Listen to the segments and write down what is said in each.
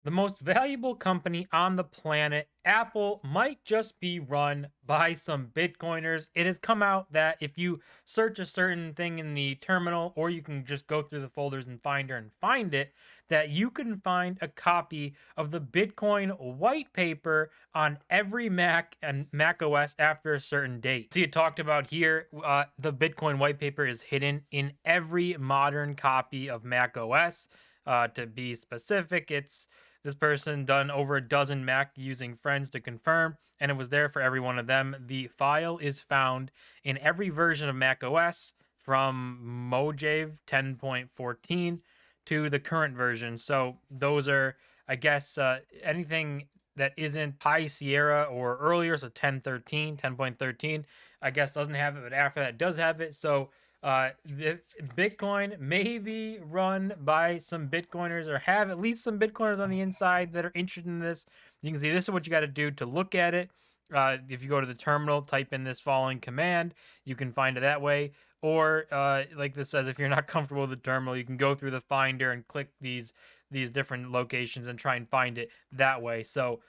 The most valuable company on the planet, Apple, might just be run by some Bitcoiners. It has come out that if you search a certain thing in the terminal, or you can just go through the folders and Finder and find it, that you can find a copy of the Bitcoin white paper on every Mac and Mac OS after a certain date. See, it talked about here, the Bitcoin white paper is hidden in every modern copy of Mac OS. To be specific, it's this person done over a dozen Mac using friends to confirm, and it was there for every one of them. The file is found in every version of Mac OS from Mojave 10.14 to the current version. So those are, I guess, anything that isn't High Sierra or earlier, so 10.13, 10.13, I guess doesn't have it, but after that does have it. So the Bitcoin may be run by some Bitcoiners, or have at least some Bitcoiners on the inside that are interested in this. You can see this is what you got to do to look at it. If you go to the terminal, type in this following command, you can find it that way. Or like this says, if you're not comfortable with the terminal, you can go through the Finder and click these different locations and try and find it that way. So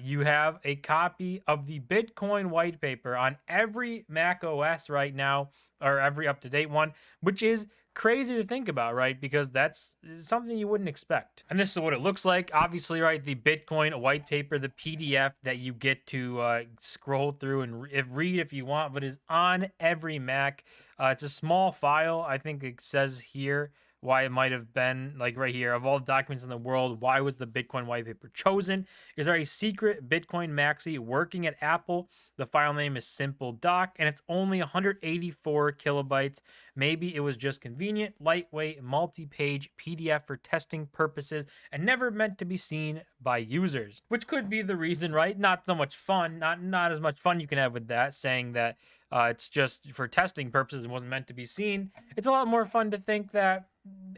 you have a copy of the Bitcoin white paper on every Mac OS right now, or every up to date one, which is crazy to think about, right? Because that's something you wouldn't expect. And this is what it looks like. Obviously, right, the Bitcoin white paper, the PDF that you get to scroll through and read if you want, but is on every Mac. It's a small file. I think it says here why it might have been, like right here, of all the documents in the world, why was the Bitcoin white paper chosen? Is there a secret Bitcoin maxi working at Apple? The file name is simple doc, and it's only 184 kilobytes. Maybe it was just convenient, lightweight, multi-page PDF for testing purposes and never meant to be seen by users, which could be the reason, right? Not so much fun, not as much fun you can have with that, saying that it's just for testing purposes and wasn't meant to be seen. It's a lot more fun to think that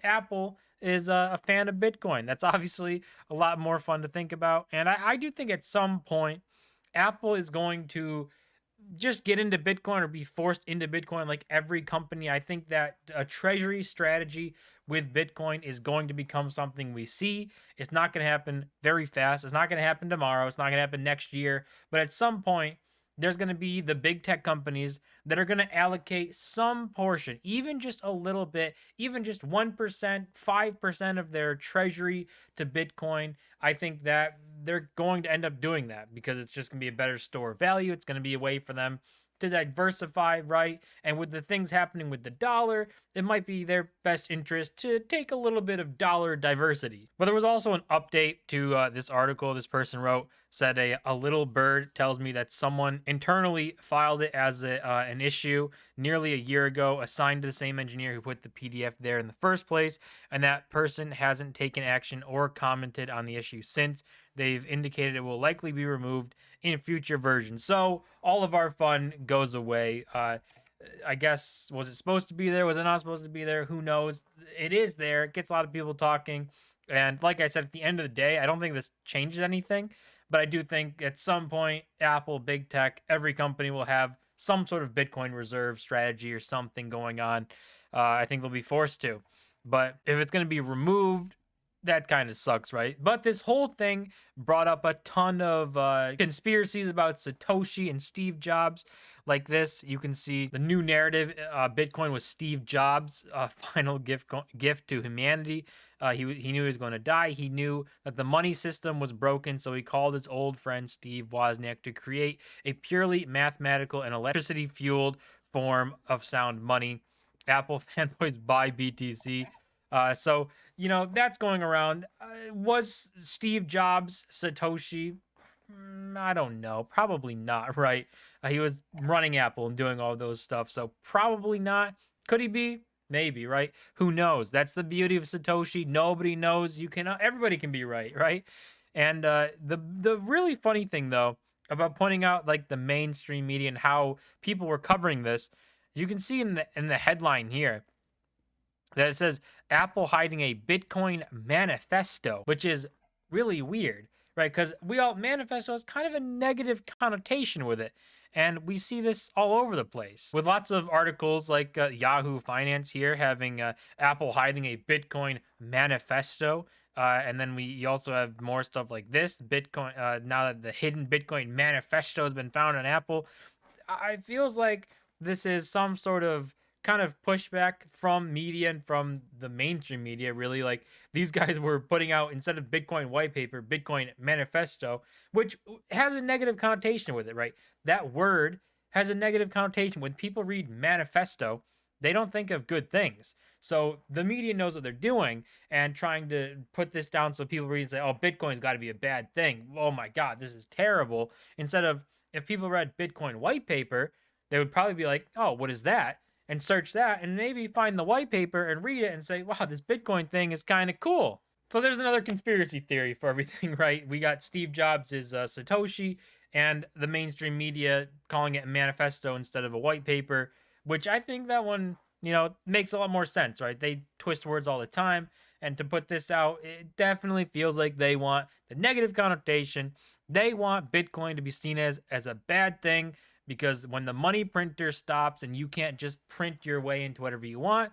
Apple is a fan of Bitcoin. That's obviously a lot more fun to think about. And I do think at some point, Apple is going to just get into Bitcoin or be forced into Bitcoin like every company. I think that a treasury strategy with Bitcoin is going to become something we see. It's not going to happen very fast. It's not going to happen tomorrow. It's not going to happen next year. But at some point, there's going to be the big tech companies that are going to allocate some portion, even just a little bit, even just 1%, 5% of their treasury to Bitcoin. I think that they're going to end up doing that because it's just going to be a better store of value. It's going to be a way for them to diversify, right? And with the things happening with the dollar, it might be their best interest to take a little bit of dollar diversity. But there was also an update to this article this person wrote, said a little bird tells me that someone internally filed it as an issue nearly a year ago, assigned to the same engineer who put the PDF there in the first place, and that person hasn't taken action or commented on the issue since. They've indicated it will likely be removed in future versions. So all of our fun goes away. I guess, was it supposed to be there? Was it not supposed to be there? Who knows? It is there. It gets a lot of people talking. And like I said, at the end of the day, I don't think this changes anything. But I do think at some point, Apple, big tech, every company will have some sort of Bitcoin reserve strategy or something going on. I think they'll be forced to. But if it's going to be removed, that kind of sucks, right? But this whole thing brought up a ton of conspiracies about Satoshi and Steve Jobs. Like this, you can see the new narrative: Bitcoin was Steve Jobs' final gift to humanity. He knew he was going to die. He knew that the money system was broken, so he called his old friend Steve Wozniak to create a purely mathematical and electricity fueled form of sound money. Apple fanboys buy BTC. So that's going around. Was Steve Jobs Satoshi? I don't know. Probably not, right? He was running Apple and doing all those stuff, so probably not. Could he be? Maybe, right? Who knows? That's the beauty of Satoshi. Nobody knows. Everybody can be right, right? And the really funny thing though about pointing out like the mainstream media and how people were covering this, you can see in the headline here that it says Apple hiding a Bitcoin manifesto, which is really weird, right? Because manifesto has kind of a negative connotation with it. And we see this all over the place with lots of articles like Yahoo Finance here having Apple hiding a Bitcoin manifesto. And then you also have more stuff like this Bitcoin. Now that the hidden Bitcoin manifesto has been found on Apple, I feels like this is some sort of kind of pushback from media and from the mainstream media. Really, like these guys were putting out, instead of Bitcoin white paper, Bitcoin manifesto, which has a negative connotation with it, right? That word has a negative connotation. When people read manifesto, they don't think of good things. So the media knows what they're doing and trying to put this down so people read and say, oh, Bitcoin's got to be a bad thing. Oh my God, this is terrible. Instead of, if people read Bitcoin white paper, they would probably be like, oh, what is that? And search that and maybe find the white paper and read it and say, wow, this Bitcoin thing is kind of cool. So there's another conspiracy theory for everything, right? We got Steve Jobs' Satoshi, and the mainstream media calling it a manifesto instead of a white paper, which I think that one, makes a lot more sense, right? They twist words all the time. And to put this out, it definitely feels like they want the negative connotation. They want Bitcoin to be seen as a bad thing, because when the money printer stops and you can't just print your way into whatever you want,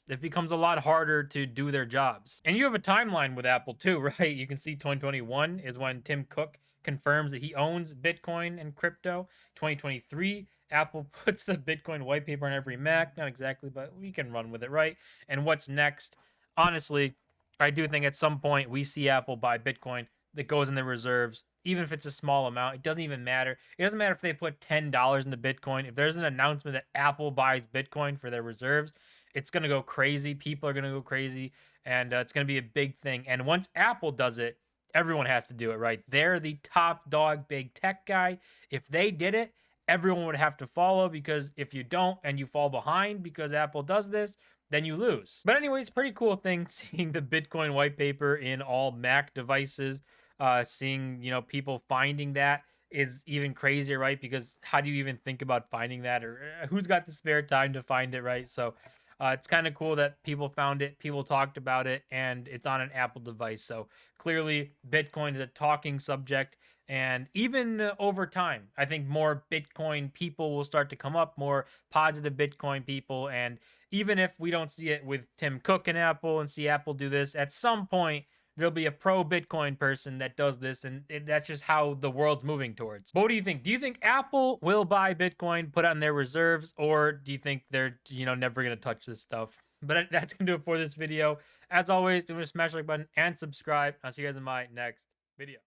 it becomes a lot harder to do their jobs. And you have a timeline with Apple too, right? You can see 2021 is when Tim Cook confirms that he owns Bitcoin and crypto. 2023, Apple puts the Bitcoin white paper on every Mac. Not exactly, but we can run with it, right? And what's next? Honestly, I do think at some point we see Apple buy Bitcoin that goes in their reserves, even if it's a small amount. It doesn't even matter. It doesn't matter if they put $10 into Bitcoin. If there's an announcement that Apple buys Bitcoin for their reserves, it's going to go crazy. People are going to go crazy, and it's going to be a big thing. And once Apple does it, everyone has to do it, right? They're the top dog, big tech guy. If they did it, everyone would have to follow, because if you don't and you fall behind because Apple does this, then you lose. But anyways, pretty cool thing seeing the Bitcoin white paper in all Mac devices. Seeing, people finding that is even crazier, right? Because how do you even think about finding that, or who's got the spare time to find it, right? So it's kind of cool that people found it, people talked about it, and it's on an Apple device. So clearly, Bitcoin is a talking subject. And even over time, I think more Bitcoin people will start to come up, more positive Bitcoin people. And even if we don't see it with Tim Cook and Apple and see Apple do this, at some point, there'll be a pro Bitcoin person that does this, and that's just how the world's moving towards. But what do you think? Do you think Apple will buy Bitcoin, put on their reserves, or do you think they're never gonna touch this stuff? But that's gonna do it for this video. As always, don't forget to smash the like button and subscribe. I'll see you guys in my next video.